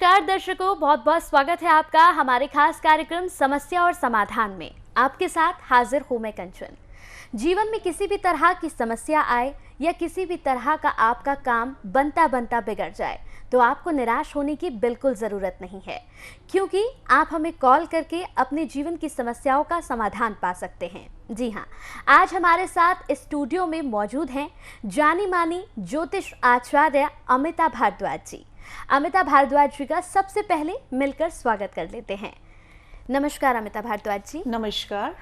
नमस्कार दर्शकों, बहुत बहुत स्वागत है आपका हमारे खास कार्यक्रम समस्या और समाधान में। आपके साथ हाजिर हूं मैं कंचन। जीवन में किसी भी तरह की समस्या आए या किसी भी तरह का आपका काम बनता बनता बिगड़ जाए तो आपको निराश होने की बिल्कुल ज़रूरत नहीं है, क्योंकि आप हमें कॉल करके अपने जीवन की समस्याओं का समाधान पा सकते हैं। जी हाँ, आज हमारे साथ स्टूडियो में मौजूद हैं जानी मानी ज्योतिष आचार्य अमिता भारद्वाज जी। अमिता भारद्वाज जी का सबसे पहले मिलकर स्वागत कर लेते हैं। नमस्कार अमिता भारद्वाज जी। नमस्कार।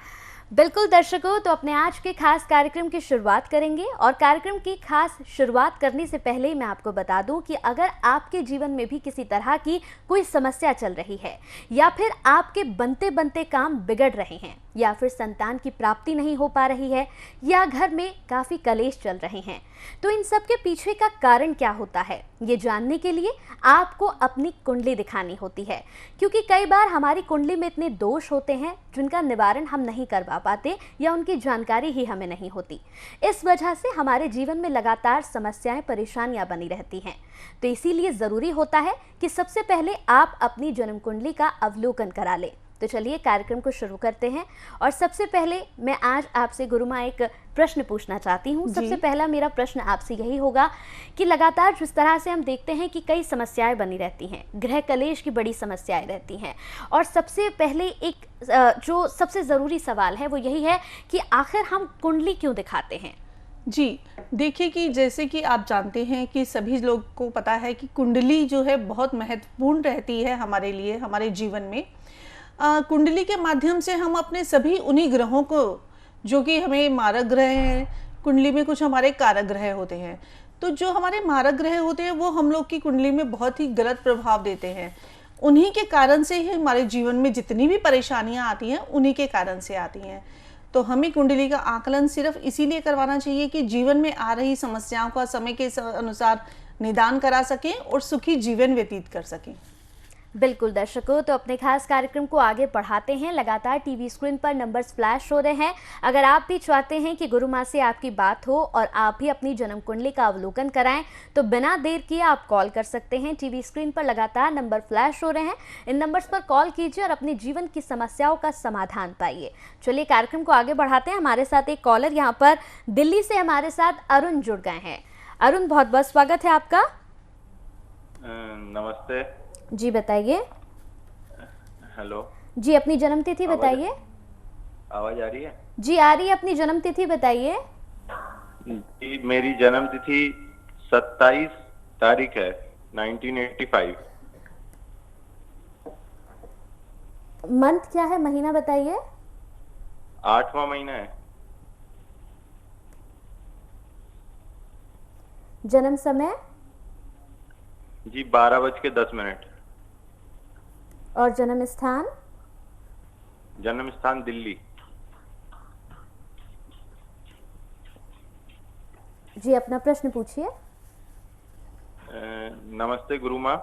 बिल्कुल दर्शकों, तो अपने आज के खास कार्यक्रम की शुरुआत करेंगे और कार्यक्रम की खास शुरुआत करने से पहले ही मैं आपको बता दूं कि अगर आपके जीवन में भी किसी तरह की कोई समस्या चल रही है या फिर आपके बनते बनते काम बिगड़ रहे हैं या फिर संतान की प्राप्ति नहीं हो पा रही है या घर में काफ़ी कलेश चल रहे हैं, तो इन सब के पीछे का कारण क्या होता है ये जानने के लिए आपको अपनी कुंडली दिखानी होती है, क्योंकि कई बार हमारी कुंडली में इतने दोष होते हैं जिनका निवारण हम नहीं करवा पाते या उनकी जानकारी ही हमें नहीं होती। इस वजह से हमारे जीवन में लगातार समस्याएं परेशानियां बनी रहती हैं। तो इसीलिए ज़रूरी होता है कि सबसे पहले आप अपनी जन्म कुंडली का अवलोकन करा लें। तो चलिए कार्यक्रम को शुरू करते हैं और सबसे पहले मैं आज आपसे गुरुमा एक प्रश्न पूछना चाहती हूँ। सबसे पहला मेरा प्रश्न आपसे यही होगा कि लगातार जिस तरह से हम देखते हैं कि कई समस्याएं बनी रहती हैं, गृह कलेश की बड़ी समस्याएं रहती हैं, और सबसे पहले एक जो सबसे ज़रूरी सवाल है वो यही है कि आखिर हम कुंडली क्यों दिखाते हैं। जी देखिए कि जैसे कि आप जानते हैं कि सभी लोग को पता है कि कुंडली जो है बहुत महत्वपूर्ण रहती है हमारे लिए, हमारे जीवन में। कुंडली के माध्यम से हम अपने सभी उन्हीं ग्रहों को, जो कि हमें मारक ग्रह हैं, कुंडली में कुछ हमारे कारक ग्रह होते हैं, तो जो हमारे मारक ग्रह होते हैं वो हम लोग की कुंडली में बहुत ही गलत प्रभाव देते हैं। उन्हीं के कारण से ही हमारे जीवन में जितनी भी परेशानियां आती हैं उन्हीं के कारण से आती हैं। तो हमें कुंडली का आकलन सिर्फ इसीलिए करवाना चाहिए कि जीवन में आ रही समस्याओं का समय के अनुसार निदान करा सकें और सुखी जीवन व्यतीत कर सकें। बिल्कुल दर्शकों, तो अपने खास कार्यक्रम को आगे बढ़ाते हैं। लगातार टीवी स्क्रीन पर नंबर्स फ्लैश हो रहे हैं। अगर आप भी चाहते हैं कि गुरु माँ से आपकी बात हो और आप भी अपनी जन्म कुंडली का अवलोकन कराएं तो बिना देर किए आप कॉल कर सकते हैं। टीवी स्क्रीन पर लगातार नंबर फ्लैश हो रहे हैं, इन नंबर्स पर कॉल कीजिए और अपने जीवन की समस्याओं का समाधान पाइए। चलिए कार्यक्रम को आगे बढ़ाते हैं। हमारे साथ एक कॉलर यहाँ पर दिल्ली से हमारे साथ अरुण जुड़ गए हैं। अरुण, बहुत बहुत स्वागत है आपका। नमस्ते जी बताइए। हेलो जी, अपनी जन्म तिथि बताइए। आवाज आ रही है? जी आ रही है, अपनी जन्म तिथि बताइए। जी, मेरी जन्म तिथि 27 तारीख है 1985। मंथ क्या है, महीना बताइए। 8वां महीना है। जन्म समय जी 12:10। और जन्म स्थान? जन्म स्थान दिल्ली। जी अपना प्रश्न पूछिए। नमस्ते गुरु माँ।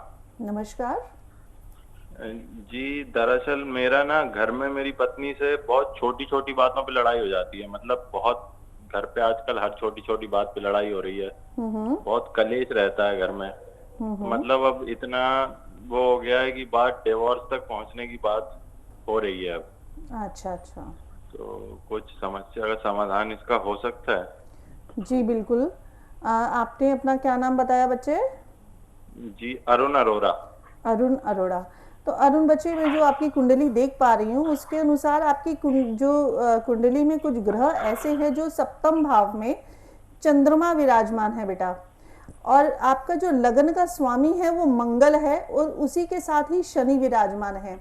नमस्कार जी, दरअसल मेरा ना घर में मेरी पत्नी से बहुत छोटी छोटी बातों पे लड़ाई हो जाती है। मतलब बहुत घर पे आजकल हर छोटी छोटी बात पे लड़ाई हो रही है। बहुत कलेश रहता है घर में। मतलब अब इतना वो हो गया है कि बात डिवोर्स तक पहुंचने की बात हो रही है अब। अच्छा अच्छा। तो कुछ समस्या का समाधान इसका हो सकता है? जी बिल्कुल। आपने अपना क्या नाम बताया बच्चे? जी अरुण अरोड़ा। अरुण अरोड़ा। तो अरुण बच्चे, मैं जो आपकी कुंडली देख पा रही हूँ उसके अनुसार आपकी कुंडली में कुछ ग्रह ऐसे हैं जो सप्तम भाव में चंद्रमा विराजमान है बेटा, और आपका जो लग्न का स्वामी है वो मंगल है और उसी के साथ ही शनि विराजमान है,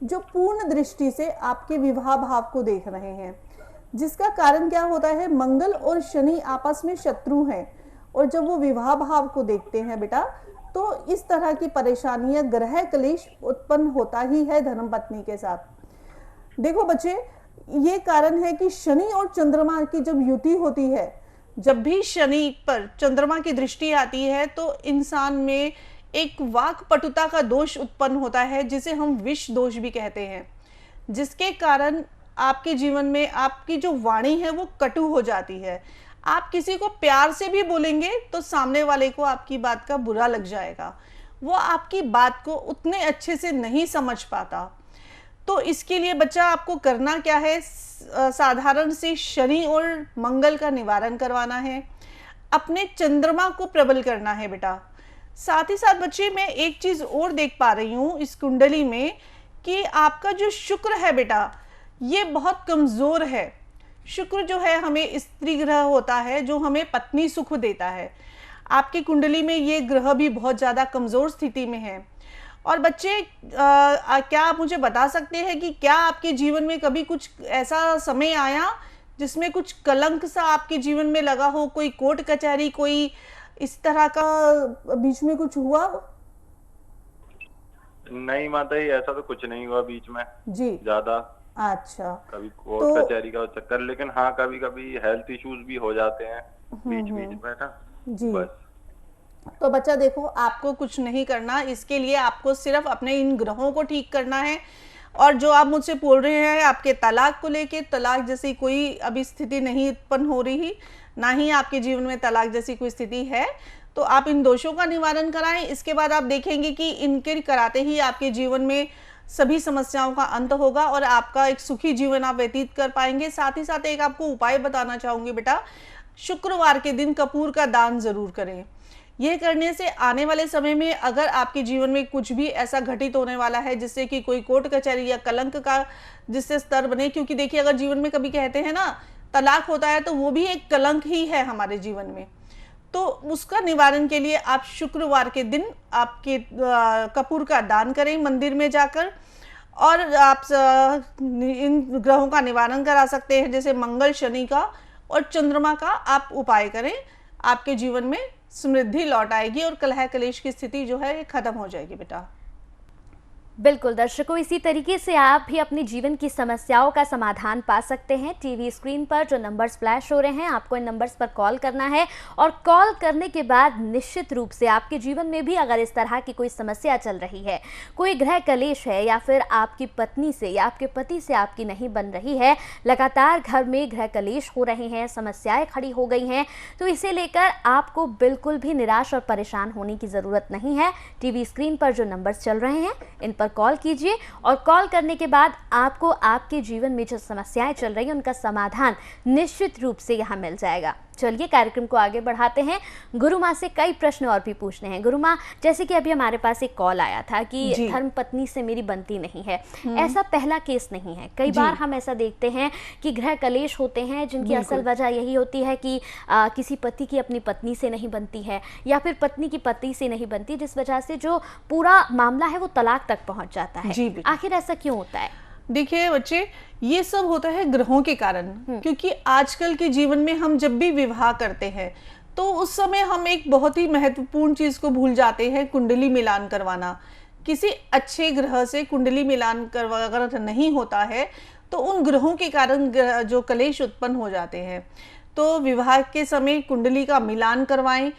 जो पूर्ण दृष्टि से आपके विवाह भाव को देख रहे हैं। जिसका कारण क्या होता है, मंगल और शनि आपस में शत्रु हैं, और जब वो विवाह भाव को देखते हैं बेटा तो इस तरह की परेशानियां, ग्रह कलेश उत्पन्न होता ही है धर्मपत्नी के साथ। देखो बच्चे, ये कारण है कि शनि और चंद्रमा की जब युति होती है, जब भी शनि पर चंद्रमा की दृष्टि आती है तो इंसान में एक वाक पटुता का दोष उत्पन्न होता है, जिसे हम विष दोष भी कहते हैं, जिसके कारण आपके जीवन में आपकी जो वाणी है वो कटु हो जाती है। आप किसी को प्यार से भी बोलेंगे तो सामने वाले को आपकी बात का बुरा लग जाएगा। वो आपकी बात को उतने अच्छे से नहीं समझ पाता। तो इसके लिए बच्चा आपको करना क्या है, साधारण से शनि और मंगल का निवारण करवाना है, अपने चंद्रमा को प्रबल करना है बेटा। साथ ही साथ बच्चे मैं एक चीज और देख पा रही हूँ इस कुंडली में कि आपका जो शुक्र है बेटा ये बहुत कमजोर है। शुक्र जो है हमें स्त्री ग्रह होता है जो हमें पत्नी सुख देता है। आपकी कुंडली में ये ग्रह भी बहुत ज़्यादा कमज़ोर स्थिति में है। और बच्चे क्या आप मुझे बता सकते हैं कि क्या आपके जीवन में कभी कुछ ऐसा समय आया जिसमें कुछ कलंक सा आपके जीवन में लगा हो, कोई कोर्ट कचहरी, कोई इस तरह का बीच में कुछ हुआ? नहीं माता जी, ऐसा तो कुछ नहीं हुआ बीच में जी ज्यादा। अच्छा, कभी कोर्ट कचहरी का चक्कर, लेकिन हाँ कभी कभी हेल्थ इश्यूज भी हो जाते हैं बीच बीच में ना। जी बस तो बच्चा देखो, आपको कुछ नहीं करना, इसके लिए आपको सिर्फ अपने इन ग्रहों को ठीक करना है। और जो आप मुझसे बोल रहे हैं आपके तलाक को लेके, तलाक जैसी कोई अभी स्थिति नहीं उत्पन्न हो रही, ना ही आपके जीवन में तलाक जैसी कोई स्थिति है, तो आप इन दोषों का निवारण कराएं। इसके बाद आप देखेंगे कि इनके कराते ही आपके जीवन में सभी समस्याओं का अंत होगा और आपका एक सुखी जीवन आप व्यतीत कर पाएंगे। साथ ही साथ एक आपको उपाय बताना चाहूंगी बेटा, शुक्रवार के दिन कपूर का दान जरूर करें। यह करने से आने वाले समय में अगर आपके जीवन में कुछ भी ऐसा घटित होने वाला है जिससे कि कोई कोर्ट कचहरी या कलंक का जिससे स्तर बने, क्योंकि देखिए अगर जीवन में कभी कहते हैं ना तलाक होता है तो वो भी एक कलंक ही है हमारे जीवन में। तो उसका निवारण के लिए आप शुक्रवार के दिन आपके कपूर का दान करें मंदिर में जाकर, और आप इन ग्रहों का निवारण करा सकते हैं जैसे मंगल, शनि का और चंद्रमा का आप उपाय करें। आपके जीवन में समृद्धि लौट आएगी और कलह कलेश की स्थिति जो है ये खत्म हो जाएगी बेटा। बिल्कुल दर्शकों, इसी तरीके से आप भी अपने जीवन की समस्याओं का समाधान पा सकते हैं। टीवी स्क्रीन पर जो नंबर्स फ्लैश हो रहे हैं, आपको इन नंबर्स पर कॉल करना है और कॉल करने के बाद निश्चित रूप से आपके जीवन में भी अगर इस तरह की कोई समस्या चल रही है, कोई ग्रह कलेश है या फिर आपकी पत्नी से या आपके पति से आपकी नहीं बन रही है, लगातार घर में ग्रह कलेश हो रहे हैं, समस्याएं खड़ी हो गई हैं, तो इसे लेकर आपको बिल्कुल भी निराश और परेशान होने की ज़रूरत नहीं है। टीवी स्क्रीन पर जो नंबर्स चल रहे हैं इन पर कॉल कीजिए और कॉल करने के बाद आपको आपके जीवन में जो समस्याएं चल रही हैं उनका समाधान निश्चित रूप से यहाँ मिल जाएगा। चलिए कार्यक्रम को आगे बढ़ाते हैं। गुरु माँ से कई प्रश्न और भी पूछने हैं। गुरु माँ, जैसे कि अभी हमारे पास एक कॉल आया था कि धर्म पत्नी से मेरी बनती नहीं है, ऐसा पहला केस नहीं है। कई बार हम ऐसा देखते हैं कि ग्रह कलेश होते हैं जिनकी असल वजह यही होती है कि किसी पति की अपनी पत्नी से नहीं बनती है या फिर पत्नी की पति से नहीं बनती, जिस वजह से जो पूरा मामला है वो तलाक तक पहुंच जाता है। आखिर ऐसा क्यों होता है? देखिए बच्चे, ये सब होता है ग्रहों के कारण, क्योंकि आजकल के जीवन में हम जब भी विवाह करते हैं तो उस समय हम एक बहुत ही महत्वपूर्ण चीज को भूल जाते हैं, कुंडली मिलान करवाना। किसी अच्छे ग्रह से कुंडली मिलान अगर नहीं होता है तो उन ग्रहों के कारण जो कलेश उत्पन्न हो जाते हैं। तो विवाह के समय कुंडली का मिलान करवाएं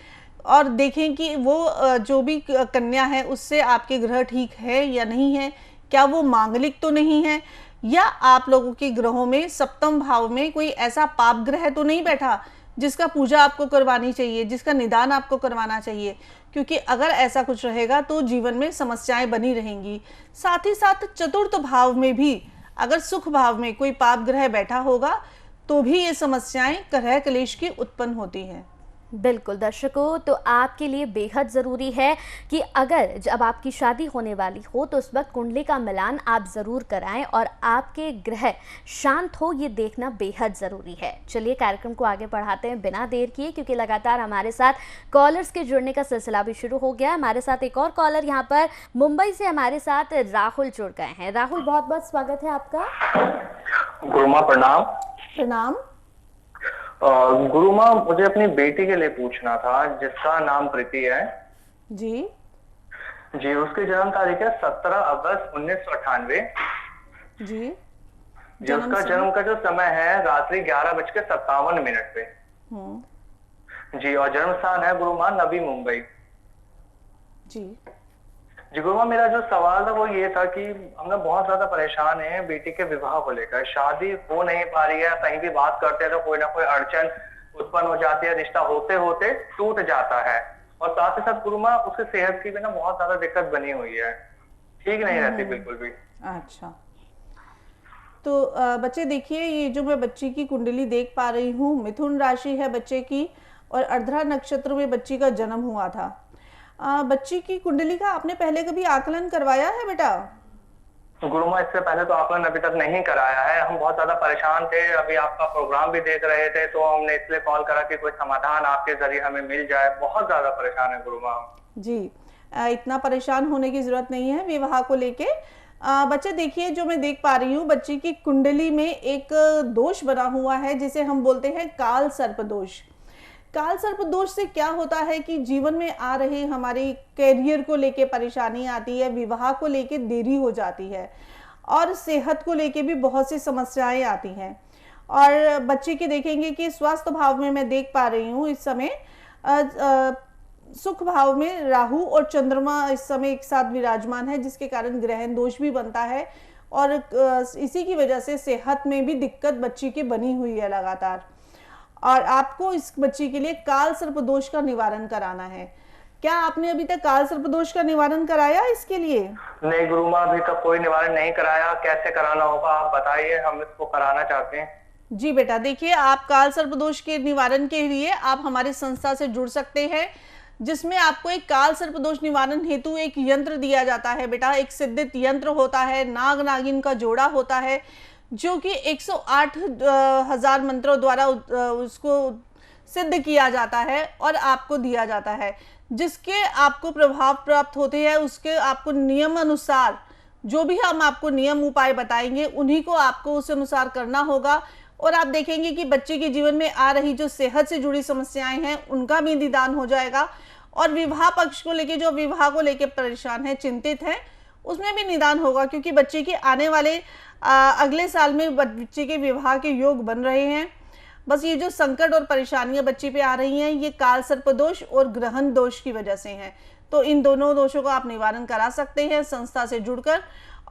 और देखें कि वो जो भी कन्या है उससे आपके ग्रह ठीक है या नहीं है, क्या वो मांगलिक तो नहीं है, या आप लोगों के ग्रहों में सप्तम भाव में कोई ऐसा पाप ग्रह तो नहीं बैठा जिसका पूजा आपको करवानी चाहिए, जिसका निदान आपको करवाना चाहिए। क्योंकि अगर ऐसा कुछ रहेगा तो जीवन में समस्याएं बनी रहेंगी। साथ ही साथ चतुर्थ भाव में भी अगर सुख भाव में कोई पाप ग्रह बैठा होगा तो भी ये समस्याएं कलह कलेश की उत्पन्न होती हैं। बिल्कुल दर्शकों, तो आपके लिए बेहद ज़रूरी है कि अगर जब आपकी शादी होने वाली हो तो उस वक्त कुंडली का मिलान आप ज़रूर कराएं और आपके ग्रह शांत हो, ये देखना बेहद ज़रूरी है। चलिए कार्यक्रम को आगे बढ़ाते हैं बिना देर किए, क्योंकि लगातार हमारे साथ कॉलर्स के जुड़ने का सिलसिला भी शुरू हो गया। हमारे साथ एक और कॉलर यहाँ पर मुंबई से हमारे साथ राहुल जुड़ गए हैं। राहुल, बहुत बहुत स्वागत है आपका। गुरु माँ प्रणाम। प्रणाम। गुरु माँ, मुझे अपनी बेटी के लिए पूछना था जिसका नाम प्रीति है। जी जी, उसकी जन्म तारीख है 17 अगस्त 1998। जी जी, उसका जन्म का जो समय है रात्रि 11:57 पे। जी, और जन्म स्थान है गुरु माँ नवी मुंबई। जी जी गुरु माँ, मेरा जो सवाल था वो ये था कि हम लोग बहुत ज्यादा परेशान हैं बेटी के विवाह को लेकर। शादी हो नहीं पा रही है, कहीं भी बात करते हैं तो कोई ना कोई अड़चन उत्पन्न हो जाती है, रिश्ता होते होते टूट जाता है। और साथ ही साथ गुरु माँ उसकी सेहत की भी ना बहुत ज्यादा दिक्कत बनी हुई है, ठीक नहीं रहती बिल्कुल भी। अच्छा, तो बच्चे देखिए, ये जो मैं बच्ची की कुंडली देख पा रही हूँ, मिथुन राशि है बच्चे की और अर्द्रा नक्षत्र में बच्ची का जन्म हुआ था। बच्ची की कुंडली का आपने पहले कभी आकलन करवाया है बेटा? गुरु माँ इससे पहले तो आकलन अभी तक नहीं कराया है, हम बहुत ज्यादा परेशान थे, अभी आपका प्रोग्राम भी देख रहे थे तो हमने इसलिए कॉल करा कि कोई समाधान आपके जरिए हमें मिल जाए, बहुत ज्यादा परेशान है गुरु माँ। जी, इतना परेशान होने की जरूरत नहीं है विवाह को लेके। बच्चे देखिए, जो मैं देख पा रही हूँ, बच्ची की कुंडली में एक दोष बना हुआ है जिसे हम बोलते हैं काल सर्प दोष। काल सर्प दोष से क्या होता है कि जीवन में आ रहे हमारे करियर को लेके परेशानी आती है, विवाह को लेके देरी हो जाती है और सेहत को लेके भी बहुत सी समस्याएं आती हैं। और बच्चे के देखेंगे कि स्वास्थ्य भाव में मैं देख पा रही हूँ इस समय सुख भाव में राहु और चंद्रमा इस समय एक साथ विराजमान है, जिसके कारण ग्रहण दोष भी बनता है और इसी की वजह से सेहत में भी दिक्कत बच्ची की बनी हुई है लगातार। और आपको इस बच्ची के लिए काल सर्प दोष का निवारण कराना है। क्या आपने अभी तक काल सर्प दोष का निवारण कराया इसके लिए? नहीं गुरु माँ, अभी तक कोई निवारण नहीं कराया, कैसे कराना होगा आप बताइए, हम इसको कराना चाहते हैं। जी बेटा, देखिए, आप काल सर्प दोष के निवारण के लिए आप हमारी संस्था से जुड़ सकते हैं, जिसमें आपको एक काल सर्प दोष निवारण हेतु एक यंत्र दिया जाता है बेटा। एक सिद्धित यंत्र होता है, नाग नागिन का जोड़ा होता है, जो कि 108,000 मंत्रों द्वारा उसको सिद्ध किया जाता है और आपको दिया जाता है, जिसके आपको प्रभाव प्राप्त होते हैं। उसके आपको नियम अनुसार जो भी हम आपको नियम उपाय बताएंगे उन्हीं को आपको उस अनुसार करना होगा। और आप देखेंगे कि बच्चे के जीवन में आ रही जो सेहत से जुड़ी समस्याएं हैं उनका भी निदान हो जाएगा और विवाह पक्ष को लेके, जो विवाह को लेके परेशान है, चिंतित है, उसमें भी निदान होगा, क्योंकि बच्चे के आने वाले अगले साल में बच्चे के विवाह के योग बन रहे हैं। बस ये जो संकट और परेशानियां बच्चे पे आ रही हैं, ये काल सर्प दोष और ग्रहण दोष की वजह से हैं। तो इन दोनों दोषों का आप निवारण करा सकते हैं संस्था से जुड़कर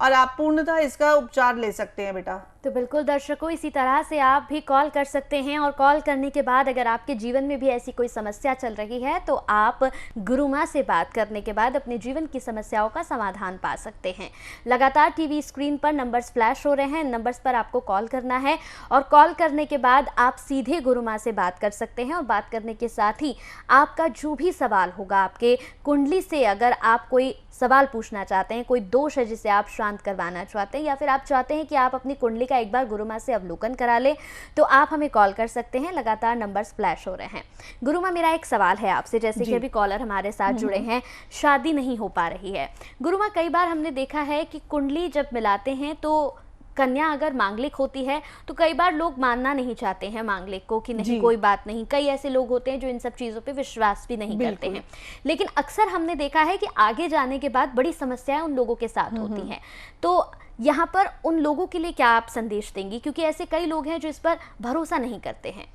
और आप पूर्णतः इसका उपचार ले सकते हैं बेटा। तो बिल्कुल दर्शकों, इसी तरह से आप भी कॉल कर सकते हैं और कॉल करने के बाद अगर आपके जीवन में भी ऐसी कोई समस्या चल रही है तो आप गुरु माँ से बात करने के बाद अपने जीवन की समस्याओं का समाधान पा सकते हैं। लगातार टीवी स्क्रीन पर नंबर्स फ्लैश हो रहे हैं, नंबर्स पर आपको कॉल करना है और कॉल करने के बाद आप सीधे गुरु माँ से बात कर सकते हैं। और बात करने के साथ ही आपका जो भी सवाल होगा, आपके कुंडली से अगर आप कोई सवाल पूछना चाहते हैं, कोई दोष है जिसे आप शांत करवाना चाहते हैं या फिर आप चाहते हैं कि आप अपनी कुंडली एक बार गुरु माँ से अवलोकन करा ले, तो आप हमें कॉल कर सकते हैं। लगातार नंबर्स फ्लैश हो रहे हैं। गुरु माँ, मेरा एक सवाल है आपसे, जैसे कि अभी कॉलर हमारे साथ जुड़े हैं, शादी नहीं हो पा रही है। गुरु माँ, कई बार हमने देखा है कि कुंडली जब मिलाते हैं तो कन्या अगर मांगलिक होती है तो कई बार लोग मानना नहीं चाहते हैं मांगलिक को कि नहीं कोई बात नहीं। कई ऐसे लोग होते हैं जो इन सब चीज़ों पे विश्वास भी नहीं करते हैं, लेकिन अक्सर हमने देखा है कि आगे जाने के बाद बड़ी समस्याएं उन लोगों के साथ होती हैं। तो यहाँ पर उन लोगों के लिए क्या आप संदेश देंगी, क्योंकि ऐसे कई लोग हैं जो इस पर भरोसा नहीं करते हैं?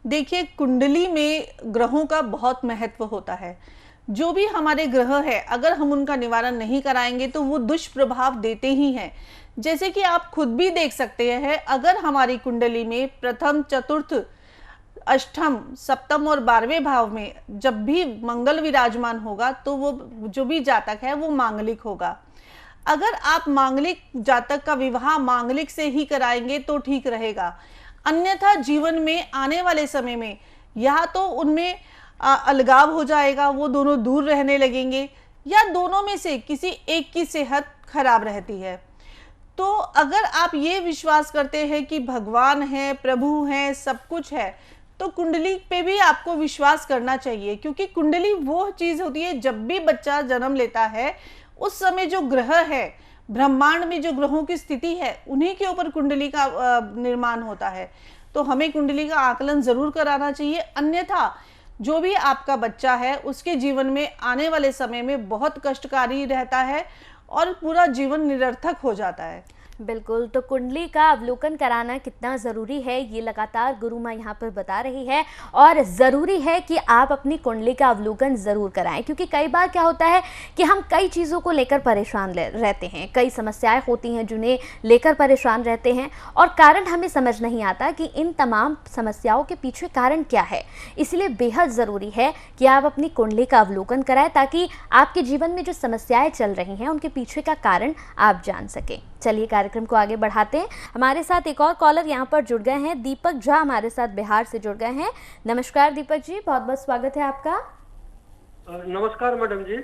देखिए, कुंडली में ग्रहों का बहुत महत्व होता है। जो भी हमारे ग्रह है, अगर हम उनका निवारण नहीं कराएंगे तो वो दुष्प्रभाव देते ही हैं। जैसे कि आप खुद भी देख सकते हैं, अगर हमारी कुंडली में प्रथम, चतुर्थ, अष्टम, सप्तम और 12वें भाव में जब भी मंगल विराजमान होगा तो वो जो भी जातक है वो मांगलिक होगा। अगर आप मांगलिक जातक का विवाह मांगलिक से ही कराएंगे तो ठीक रहेगा, अन्यथा जीवन में आने वाले समय में या तो उनमें अलगाव हो जाएगा, वो दोनों दूर रहने लगेंगे, या दोनों में से किसी एक की सेहत खराब रहती है। तो अगर आप ये विश्वास करते हैं कि भगवान है, प्रभु है, सब कुछ है, तो कुंडली पे भी आपको विश्वास करना चाहिए, क्योंकि कुंडली वो चीज होती है, जब भी बच्चा जन्म लेता है उस समय जो ग्रह है, ब्रह्मांड में जो ग्रहों की स्थिति है, उन्हीं के ऊपर कुंडली का निर्माण होता है। तो हमें कुंडली का आकलन जरूर कराना चाहिए, अन्यथा जो भी आपका बच्चा है उसके जीवन में आने वाले समय में बहुत कष्टकारी रहता है और पूरा जीवन निरर्थक हो जाता है। बिल्कुल, तो कुंडली का अवलोकन कराना कितना ज़रूरी है ये लगातार गुरु माँ यहाँ पर बता रही है, और ज़रूरी है कि आप अपनी कुंडली का अवलोकन ज़रूर कराएं, क्योंकि कई बार क्या होता है कि हम कई चीज़ों को लेकर परेशान रहते हैं, कई समस्याएं होती हैं जिन्हें लेकर परेशान रहते हैं, और कारण हमें समझ नहीं आता कि इन तमाम समस्याओं के पीछे कारण क्या है। इसलिए बेहद ज़रूरी है कि आप अपनी कुंडली का अवलोकन कराएं, ताकि आपके जीवन में जो समस्याएं चल रही हैं उनके पीछे का कारण आप जान सकें। चलिए कार्यक्रम को आगे बढ़ाते हैं। हमारे साथ एक और कॉलर यहाँ पर जुड़ गए हैं, दीपक झा हमारे साथ बिहार से जुड़ गए हैं। नमस्कार दीपक जी, बहुत बहुत स्वागत है आपका। नमस्कार मैडम जी।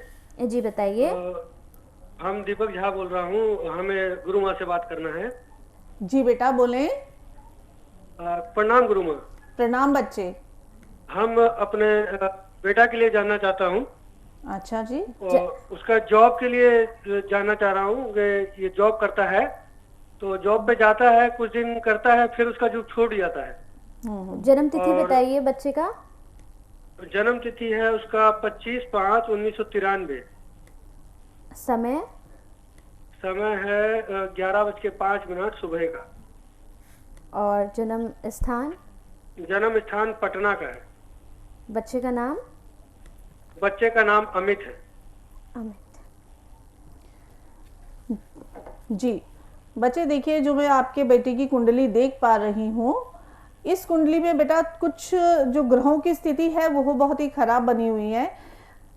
जी बताइए। हम दीपक झा बोल रहा हूँ, हमें गुरु माँ से बात करना है। जी बेटा बोलें। प्रणाम गुरु माँ। प्रणाम बच्चे। हम अपने बेटा के लिए जानना चाहता हूँ। अच्छा जी। उसका जॉब के लिए जानना चाह रहा हूँ कि ये जॉब करता है, तो जॉब पे जाता है, कुछ दिन करता है, फिर उसका जॉब छूट जाता है। जन्म तिथि बताइए बच्चे का। जन्म तिथि है उसका 25/5/1993। समय है 11:05 सुबह का। और जन्म स्थान पटना का है। बच्चे का नाम? बच्चे का नाम अमित है। अमित जी। बच्चे देखिए, जो मैं आपके बेटे की कुंडली देख पा रही हूँ, इस कुंडली में बेटा कुछ जो ग्रहों की स्थिति है वो बहुत ही खराब बनी हुई है।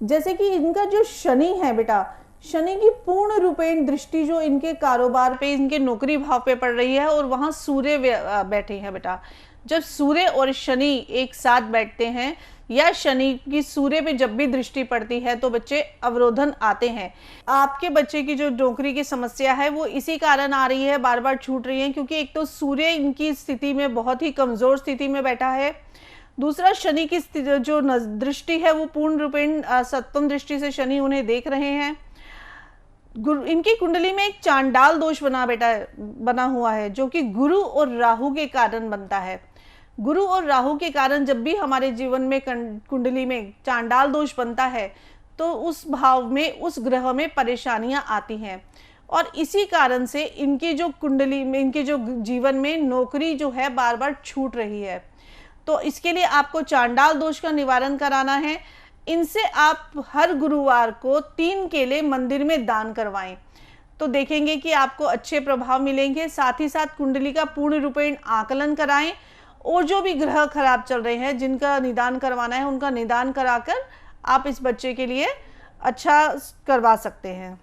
जैसे कि इनका जो शनि है बेटा, शनि की पूर्ण रूपेण दृष्टि जो इनके कारोबार पे, इनके नौकरी भाव पे पड़ रही है, और वहां सूर्य बैठे हैं बेटा। जब सूर्य और शनि एक साथ बैठते हैं, या शनि की सूर्य पे जब भी दृष्टि पड़ती है, तो बच्चे अवरोधन आते हैं। आपके बच्चे की जो नौकरी की समस्या है वो इसी कारण आ रही है, बार बार छूट रही है, क्योंकि एक तो सूर्य इनकी स्थिति में बहुत ही कमजोर स्थिति में बैठा है। दूसरा, शनि की जो दृष्टि है वो पूर्ण रूपेण सप्तम दृष्टि से शनि उन्हें देख रहे हैं। इनकी कुंडली में एक चांडाल दोष बना हुआ है, जो कि गुरु और राहु के कारण बनता है। गुरु और राहु के कारण जब भी हमारे जीवन में कुंडली में चांडाल दोष बनता है, तो उस भाव में, उस ग्रह में परेशानियां आती हैं, और इसी कारण से इनकी जो कुंडली में, इनके जो जीवन में नौकरी जो है बार बार छूट रही है। तो इसके लिए आपको चांडाल दोष का निवारण कराना है। इनसे आप हर गुरुवार को 3 केले मंदिर में दान करवाएं, तो देखेंगे कि आपको अच्छे प्रभाव मिलेंगे। साथ ही साथ कुंडली का पूर्ण रूपेण आकलन कराएं, और जो भी ग्रह खराब चल रहे हैं, जिनका निदान करवाना है, उनका निदान कराकर आप इस बच्चे के लिए अच्छा करवा सकते हैं।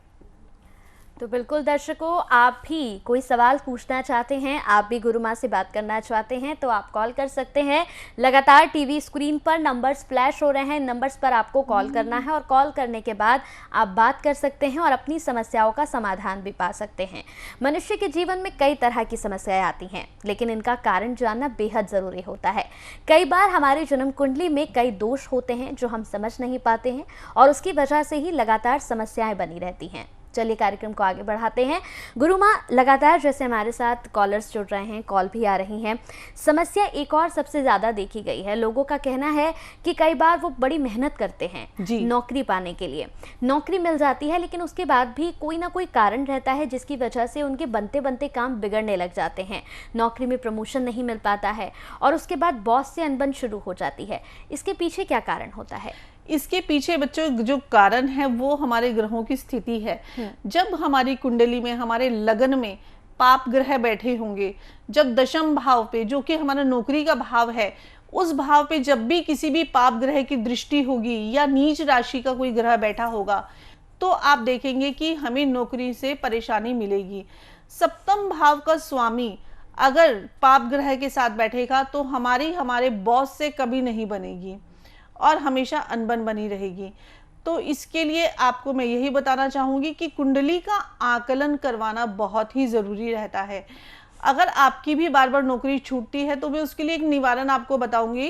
तो बिल्कुल दर्शकों, आप भी कोई सवाल पूछना चाहते हैं, आप भी गुरु माँ से बात करना चाहते हैं, तो आप कॉल कर सकते हैं। लगातार टीवी स्क्रीन पर नंबर्स फ्लैश हो रहे हैं, नंबर्स पर आपको कॉल करना है, और कॉल करने के बाद आप बात कर सकते हैं और अपनी समस्याओं का समाधान भी पा सकते हैं। मनुष्य के जीवन में कई तरह की समस्याएं आती हैं, लेकिन इनका कारण जानना बेहद ज़रूरी होता है। कई बार हमारे जन्म कुंडली में कई दोष होते हैं जो हम समझ नहीं पाते हैं, और उसकी वजह से ही लगातार समस्याएं बनी रहती हैं। चलिए कार्यक्रम को आगे बढ़ाते हैं। गुरु माँ, लगातार जैसे हमारे साथ कॉलर्स जुड़ रहे हैं, कॉल भी आ रही हैं, समस्या एक और सबसे ज़्यादा देखी गई है। लोगों का कहना है कि कई बार वो बड़ी मेहनत करते हैं नौकरी पाने के लिए, नौकरी मिल जाती है, लेकिन उसके बाद भी कोई ना कोई कारण रहता है जिसकी वजह से उनके बनते बनते काम बिगड़ने लग जाते हैं। नौकरी में प्रमोशन नहीं मिल पाता है, और उसके बाद बॉस से अनबन शुरू हो जाती है। इसके पीछे क्या कारण होता है? इसके पीछे बच्चों जो कारण है वो हमारे ग्रहों की स्थिति है। जब हमारी कुंडली में, हमारे लगन में पाप ग्रह बैठे होंगे, जब दशम भाव पे, जो कि हमारा नौकरी का भाव है, उस भाव पे जब भी किसी भी पाप ग्रह की दृष्टि होगी, या नीच राशि का कोई ग्रह बैठा होगा, तो आप देखेंगे कि हमें नौकरी से परेशानी मिलेगी। सप्तम भाव का स्वामी अगर पाप ग्रह के साथ बैठेगा, तो हमारे बॉस से कभी नहीं बनेगी, और हमेशा अनबन बनी रहेगी। तो इसके लिए आपको मैं यही बताना चाहूँगी कि कुंडली का आकलन करवाना बहुत ही ज़रूरी रहता है। अगर आपकी भी बार बार नौकरी छूटती है, तो मैं उसके लिए एक निवारण आपको बताऊंगी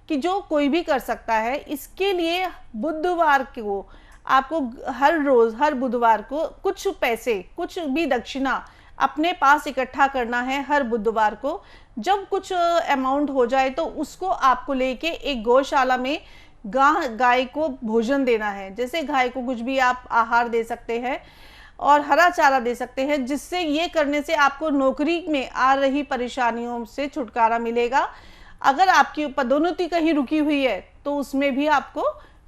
कि जो कोई भी कर सकता है। इसके लिए बुधवार को आपको हर रोज़, हर बुधवार को कुछ पैसे, कुछ भी दक्षिणा अपने पास इकट्ठा करना है हर बुधवार को। जब कुछ अमाउंट हो जाए, तो उसको आपको लेके एक गौशाला में गाय को भोजन देना है। जैसे गाय को कुछ भी आप आहार दे सकते हैं, और हरा चारा दे सकते हैं, जिससे ये करने से आपको नौकरी में आ रही परेशानियों से छुटकारा मिलेगा। अगर आपकी पदोन्नति कहीं रुकी हुई है तो उसमें भी आपको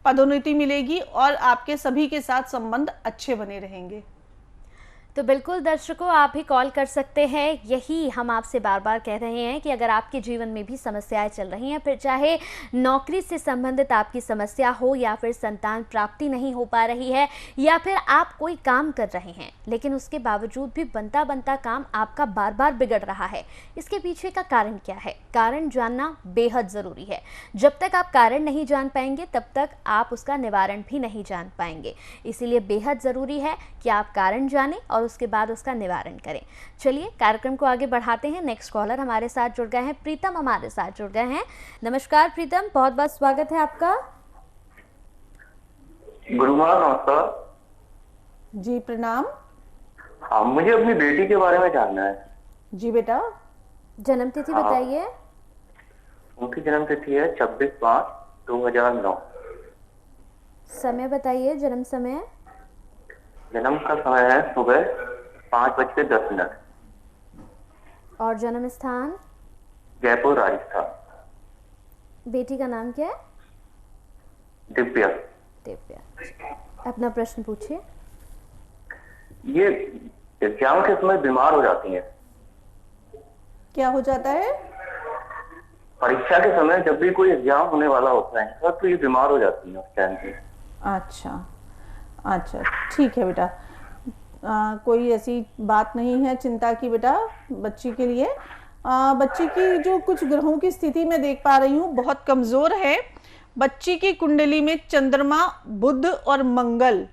पदोन्नति मिलेगी और आपके सभी के साथ संबंध अच्छे बने रहेंगे। तो बिल्कुल दर्शकों, आप भी कॉल कर सकते हैं। यही हम आपसे बार बार कह रहे हैं कि अगर आपके जीवन में भी समस्याएं चल रही हैं, फिर चाहे नौकरी से संबंधित आपकी समस्या हो, या फिर संतान प्राप्ति नहीं हो पा रही है, या फिर आप कोई काम कर रहे हैं लेकिन उसके बावजूद भी बनता बनता काम आपका बार बार बिगड़ रहा है, इसके पीछे का कारण क्या है? कारण जानना बेहद ज़रूरी है। जब तक आप कारण नहीं जान पाएंगे तब तक आप उसका निवारण भी नहीं जान पाएंगे। इसीलिए बेहद ज़रूरी है कि आप कारण जानें और उसके बाद उसका निवारण करें। चलिए कार्यक्रम को आगे बढ़ाते हैं। नेक्स्ट कॉलर हमारे साथ जुड़ गए हैं, प्रीतम हमारे साथ जुड़ गए हैं। नमस्कार प्रीतम, बहुत बहुत स्वागत है आपका। गुरुमा नमस्कार जी प्रणाम। हाँ, मुझे अपनी बेटी के बारे में जानना है। जी बेटा, जन्म तिथि बताइए। उनकी जन्म तिथि है 26/5/2009। समय बताइए, जन्म समय। जन्म का समय है सुबह 5:10। और जन्म स्थान? जयपुर, राजस्थान। बेटी का नाम क्या है? दिव्या। दिव्या। अपना प्रश्न पूछिए। ये एग्जाम के समय बीमार हो जाती हैं। क्या हो जाता है? परीक्षा के समय जब भी कोई एग्जाम होने वाला होता है तो ये बीमार हो जाती है उस टाइम पे। अच्छा अच्छा, ठीक है बेटा। कोई ऐसी बात नहीं है चिंता की बेटा बच्ची के लिए। बच्ची की जो कुछ ग्रहों की स्थिति मैं देख पा रही हूँ बहुत कमज़ोर है। बच्ची की कुंडली में चंद्रमा, बुध और मंगल,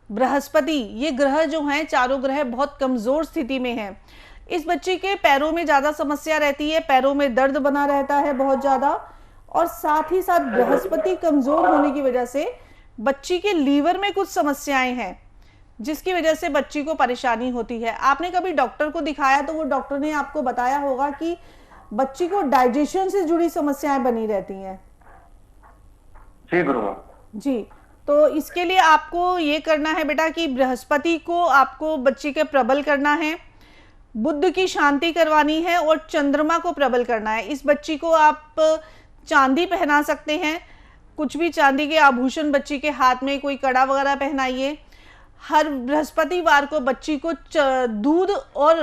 बृहस्पति, ये ग्रह जो हैं, चारों ग्रह बहुत कमज़ोर स्थिति में हैं। इस बच्ची के पैरों में ज़्यादा समस्या रहती है, पैरों में दर्द बना रहता है बहुत ज़्यादा, और साथ ही साथ बृहस्पति कमज़ोर होने की वजह से बच्ची के लीवर में कुछ समस्याएं हैं, जिसकी वजह से बच्ची को परेशानी होती है। आपने कभी डॉक्टर को दिखाया तो वो डॉक्टर ने आपको बताया होगा कि बच्ची को डाइजेशन से जुड़ी समस्याएं बनी रहती हैं। जी गुरुमा जी, तो इसके लिए आपको ये करना है बेटा कि बृहस्पति को आपको बच्ची के प्रबल करना है, बुध की शांति करवानी है और चंद्रमा को प्रबल करना है। इस बच्ची को आप चांदी पहना सकते हैं, कुछ भी चांदी के आभूषण बच्ची के हाथ में, कोई कड़ा वगैरह पहनाइए। हर बृहस्पतिवार को बच्ची को दूध और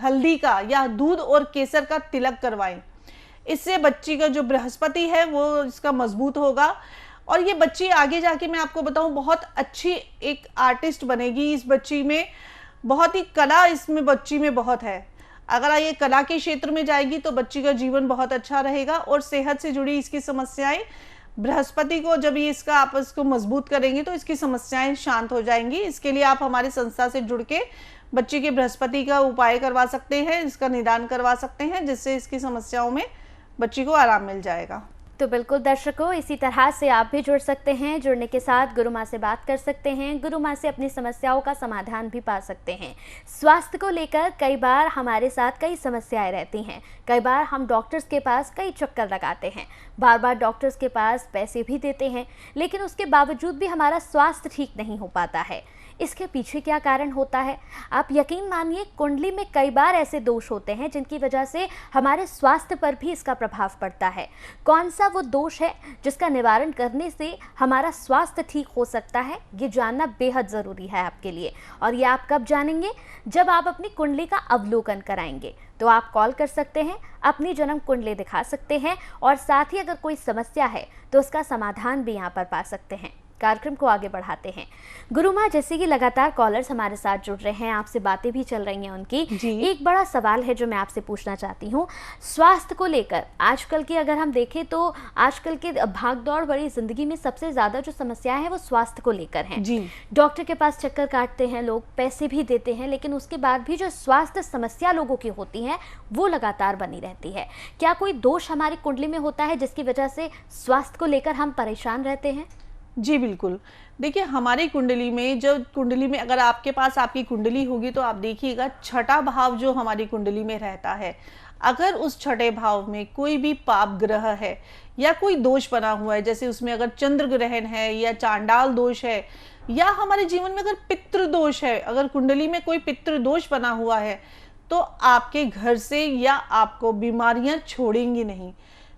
हल्दी का या दूध और केसर का तिलक करवाएं। इससे बच्ची का जो बृहस्पति है वो इसका मजबूत होगा और ये बच्ची आगे जाके मैं आपको बताऊं बहुत अच्छी एक आर्टिस्ट बनेगी। इस बच्ची में बहुत ही कला इसमें बच्ची में बहुत है। अगर ये कला के क्षेत्र में जाएगी तो बच्ची का जीवन बहुत अच्छा रहेगा। और सेहत से जुड़ी इसकी समस्याएं, बृहस्पति को जब ये इसका आपस को मजबूत करेंगे तो इसकी समस्याएं शांत हो जाएंगी। इसके लिए आप हमारी संस्था से जुड़ के बच्ची के बृहस्पति का उपाय करवा सकते हैं, इसका निदान करवा सकते हैं, जिससे इसकी समस्याओं में बच्ची को आराम मिल जाएगा। तो बिल्कुल दर्शकों, इसी तरह से आप भी जुड़ सकते हैं। जुड़ने के साथ गुरु माँ से बात कर सकते हैं, गुरु माँ से अपनी समस्याओं का समाधान भी पा सकते हैं। स्वास्थ्य को लेकर कई बार हमारे साथ कई समस्याएं रहती हैं। कई बार हम डॉक्टर्स के पास कई चक्कर लगाते हैं, बार बार डॉक्टर्स के पास पैसे भी देते हैं, लेकिन उसके बावजूद भी हमारा स्वास्थ्य ठीक नहीं हो पाता है। इसके पीछे क्या कारण होता है? आप यकीन मानिए, कुंडली में कई बार ऐसे दोष होते हैं जिनकी वजह से हमारे स्वास्थ्य पर भी इसका प्रभाव पड़ता है। कौन सा वो दोष है जिसका निवारण करने से हमारा स्वास्थ्य ठीक हो सकता है, ये जानना बेहद ज़रूरी है आपके लिए। और ये आप कब जानेंगे? जब आप अपनी कुंडली का अवलोकन कराएंगे। तो आप कॉल कर सकते हैं, अपनी जन्म कुंडली दिखा सकते हैं और साथ ही अगर कोई समस्या है तो उसका समाधान भी यहाँ पर पा सकते हैं। कार्यक्रम को आगे बढ़ाते हैं। गुरु माँ, जैसे कि लगातार कॉलर्स हमारे साथ जुड़ रहे हैं, आपसे बातें भी चल रही हैं उनकी, एक बड़ा सवाल है जो मैं आपसे पूछना चाहती हूँ स्वास्थ्य को लेकर। आजकल की अगर हम देखें तो आजकल के भागदौड़ भरी जिंदगी में सबसे ज़्यादा जो समस्याएं हैं वो स्वास्थ्य को लेकर हैं। डॉक्टर के पास चक्कर काटते हैं लोग, पैसे भी देते हैं, लेकिन उसके बाद भी जो स्वास्थ्य समस्या लोगों की होती है वो लगातार बनी रहती है। क्या कोई दोष हमारी कुंडली में होता है जिसकी वजह से स्वास्थ्य को लेकर हम परेशान रहते हैं? जी बिल्कुल। देखिए हमारी कुंडली में, जब कुंडली में अगर आपके पास आपकी कुंडली होगी तो आप देखिएगा छठा भाव जो हमारी कुंडली में रहता है, अगर उस छठे भाव में कोई भी पाप ग्रह है या कोई दोष बना हुआ है, जैसे उसमें अगर चंद्र ग्रहण है या चांडाल दोष है, या हमारे जीवन में अगर पितृ दोष है, अगर कुंडली में कोई पितृ दोष बना हुआ है, तो आपके घर से या आपको बीमारियां छोड़ेंगी नहीं,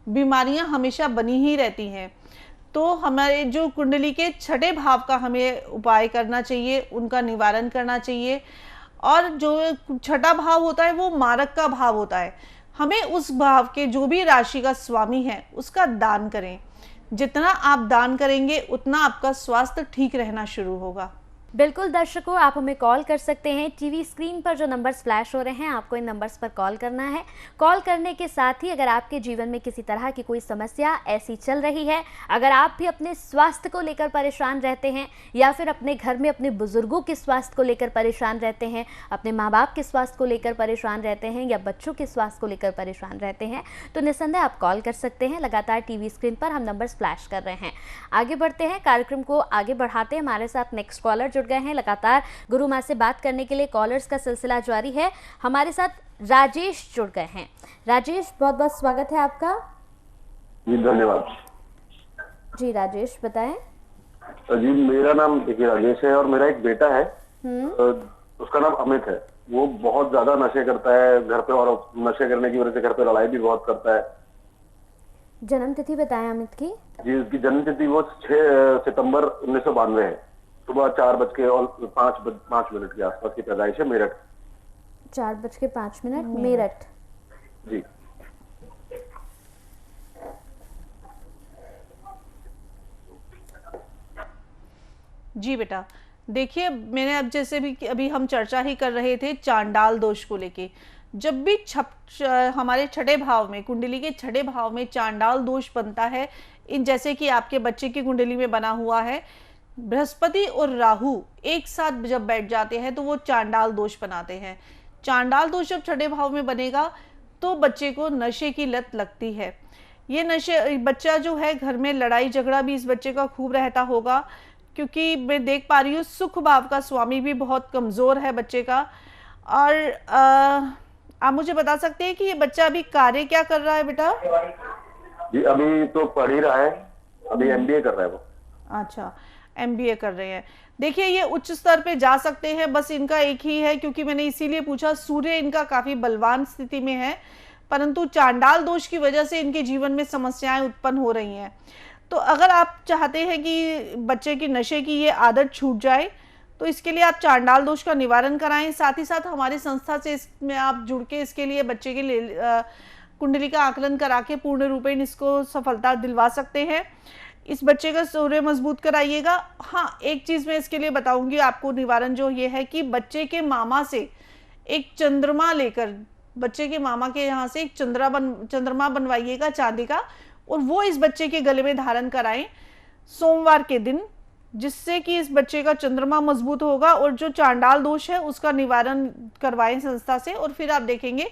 बीमारियां हमेशा बनी ही रहती हैं। तो हमारे जो कुंडली के छठे भाव का हमें उपाय करना चाहिए, उनका निवारण करना चाहिए। और जो छठा भाव होता है वो मारक का भाव होता है, हमें उस भाव के जो भी राशि का स्वामी है उसका दान करें। जितना आप दान करेंगे उतना आपका स्वास्थ्य ठीक रहना शुरू होगा। बिल्कुल दर्शकों, आप हमें कॉल कर सकते हैं। टीवी स्क्रीन पर जो नंबर्स फ्लैश हो रहे हैं, आपको इन नंबर्स पर कॉल करना है। कॉल करने के साथ ही अगर आपके जीवन में किसी तरह की कोई समस्या ऐसी चल रही है, अगर आप भी अपने स्वास्थ्य को लेकर परेशान रहते हैं या फिर अपने घर में अपने बुजुर्गों के स्वास्थ्य को लेकर परेशान रहते हैं, अपने माँ बाप के स्वास्थ्य को लेकर परेशान रहते हैं या बच्चों के स्वास्थ्य को लेकर परेशान रहते हैं, तो निस्संदेह आप कॉल कर सकते हैं। लगातार टीवी स्क्रीन पर हम नंबर्स फ्लैश कर रहे हैं। आगे बढ़ते हैं, कार्यक्रम को आगे बढ़ाते हैं। हमारे साथ नेक्स्ट कॉलर जुड़ गए हैं। लगातार गुरु माँ से बात करने के लिए कॉलर्स का सिलसिला जारी है। हमारे साथ राजेश जुड़ गए हैं। राजेश, बहुत बहुत स्वागत है आपका। जी धन्यवाद। जी राजेश, बताएं। जी मेरा नाम देखिए राजेश है और मेरा एक बेटा है, उसका नाम अमित है। वो बहुत ज्यादा नशे करता है घर पे, और नशे करने की वजह से घर पे लड़ाई भी बहुत करता है। जन्म तिथि बताएं अमित की। जी उसकी जन्म तिथि वो 6 सितंबर 1992 है। सुबह 4:05 के आसपास की पैदाइश है, मेरठ। 4:05 मेरठ। जी जी बेटा, देखिए मैंने अब जैसे भी अभी हम चर्चा ही कर रहे थे चांडाल दोष को लेके। जब भी हमारे छठे भाव में, कुंडली के छठे भाव में चांडाल दोष बनता है, इन जैसे कि आपके बच्चे की कुंडली में बना हुआ है, बृहस्पति और राहु एक साथ जब बैठ जाते हैं तो वो चांडाल दोष बनाते हैं। चांडाल दोष जब छठे भाव में बनेगा तो बच्चे को नशे की लत लगती है। ये नशे, बच्चा जो है घर में लड़ाई झगड़ा भी इस बच्चे का खूब रहता होगा, क्योंकि मैं देख पा रही हूँ सुख भाव का स्वामी भी बहुत कमजोर है बच्चे का। और आप मुझे बता सकते हैं कि ये बच्चा अभी कार्य क्या कर रहा है बेटा? जी अभी तो पढ़ ही रहा है, अभी MBA कर रहा है वो। अच्छा, MBA कर रहे हैं। देखिए ये उच्च स्तर पे जा सकते हैं, बस इनका एक ही है, क्योंकि मैंने इसीलिए पूछा, सूर्य इनका काफी बलवान स्थिति में है, परंतु चांडाल दोष की वजह से इनके जीवन में समस्याएं उत्पन्न हो रही हैं। तो अगर आप चाहते हैं कि बच्चे की नशे की ये आदत छूट जाए, तो इसके लिए आप चांडाल दोष का निवारण कराएं। साथ ही साथ हमारी संस्था से इसमें आप जुड़ के इसके लिए बच्चे के लिए कुंडली का आकलन करा के पूर्ण रूपेण इसको सफलता दिलवा सकते हैं। इस बच्चे का सूर्य मजबूत कराइएगा। हाँ, एक चीज मैं इसके लिए बताऊंगी आपको निवारण, जो ये है कि बच्चे के मामा से एक चंद्रमा लेकर, बच्चे के मामा के यहाँ से एक चंद्रमा बनवाइएगा चांदी का, और वो इस बच्चे के गले में धारण कराएं सोमवार के दिन, जिससे कि इस बच्चे का चंद्रमा मजबूत होगा और जो चांडाल दोष है उसका निवारण करवाएं संस्था से। और फिर आप देखेंगे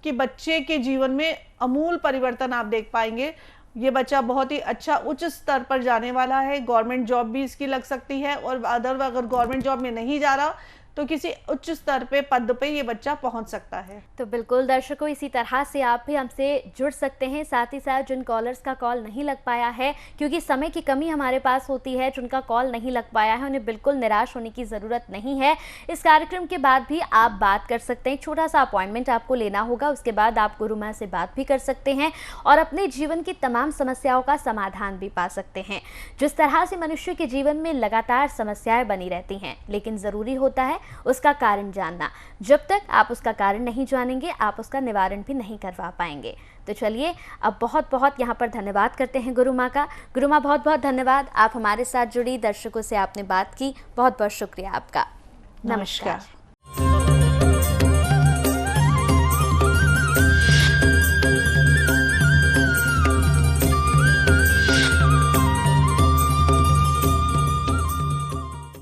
कि बच्चे के जीवन में अमूल परिवर्तन आप देख पाएंगे। ये बच्चा बहुत ही अच्छा उच्च स्तर पर जाने वाला है। गवर्नमेंट जॉब भी इसकी लग सकती है, और अगर गवर्नमेंट जॉब में नहीं जा रहा तो किसी उच्च स्तर पे पद पे ये बच्चा पहुंच सकता है। तो बिल्कुल दर्शकों, इसी तरह से आप भी हमसे जुड़ सकते हैं। साथ ही साथ जिन कॉलर्स का कॉल नहीं लग पाया है, क्योंकि समय की कमी हमारे पास होती है, जिनका कॉल नहीं लग पाया है उन्हें बिल्कुल निराश होने की ज़रूरत नहीं है। इस कार्यक्रम के बाद भी आप बात कर सकते हैं। छोटा सा अपॉइंटमेंट आपको लेना होगा, उसके बाद आप गुरु माँ से बात भी कर सकते हैं और अपने जीवन की तमाम समस्याओं का समाधान भी पा सकते हैं। जिस तरह से मनुष्य के जीवन में लगातार समस्याएं बनी रहती हैं, लेकिन ज़रूरी होता है उसका कारण जानना। जब तक आप उसका कारण नहीं जानेंगे, आप उसका निवारण भी नहीं करवा पाएंगे। तो चलिए अब बहुत बहुत यहाँ पर धन्यवाद करते हैं गुरु माँ का। गुरु माँ बहुत बहुत धन्यवाद, आप हमारे साथ जुड़ी, दर्शकों से आपने बात की, बहुत बहुत शुक्रिया आपका। नमस्कार।